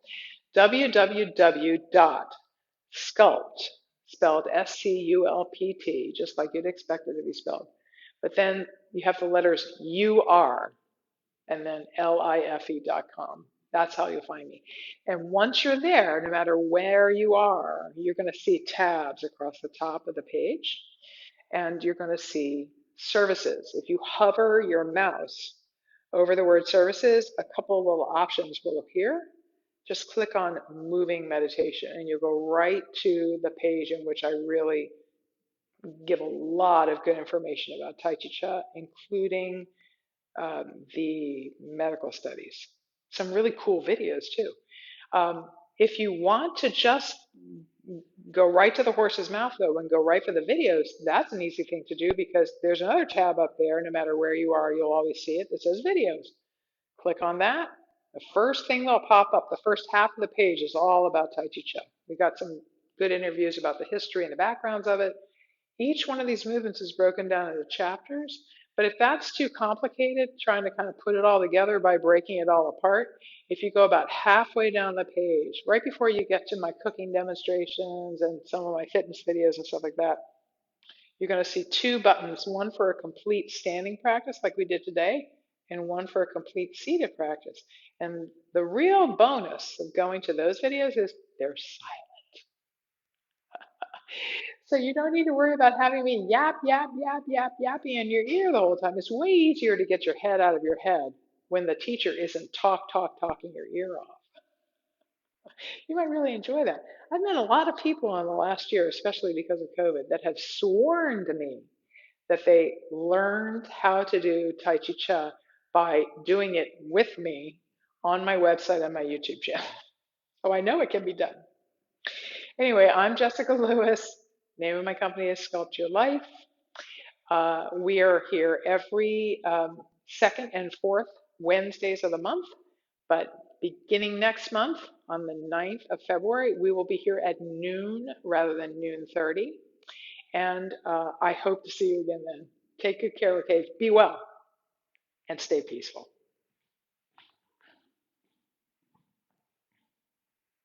www.sculpt, spelled SCULPT, just like you'd expect it to be spelled. But then you have the letters UR and then life.com. That's how you'll find me. And once you're there, no matter where you are, you're going to see tabs across the top of the page, and you're going to see services. If you hover your mouse over the word services, a couple of little options will appear. Just click on moving meditation, and you'll go right to the page in which I really give a lot of good information about Tai Chi Cha, including the medical studies. Some really cool videos too. If you want to just go right to the horse's mouth though and go right for the videos, that's an easy thing to do because there's another tab up there. No matter where you are, you'll always see it that says videos. Click on that. The first thing that'll pop up, the first half of the page is all about Tai Chi Cha. We got some good interviews about the history and the backgrounds of it. Each one of these movements is broken down into chapters, but if that's too complicated, trying to kind of put it all together by breaking it all apart, if you go about halfway down the page, right before you get to my cooking demonstrations and some of my fitness videos and stuff like that, you're going to see two buttons, one for a complete standing practice like we did today, and one for a complete seated practice. And the real bonus of going to those videos is they're silent. So you don't need to worry about having me yap, yap, yap, yap, yapping in your ear the whole time. It's way easier to get your head out of your head when the teacher isn't talking your ear off. You might really enjoy that. I've met a lot of people in the last year, especially because of COVID, that have sworn to me that they learned how to do Tai Chi Cha by doing it with me on my website and my YouTube channel. So I know it can be done. Anyway, I'm Jessica Lewis. Name of my company is Sculpt Your Life. We are here every second and fourth Wednesdays of the month, but beginning next month on the 9th of February, we will be here at noon rather than noon 30. And I hope to see you again then. Take good care, okay? Be well and stay peaceful.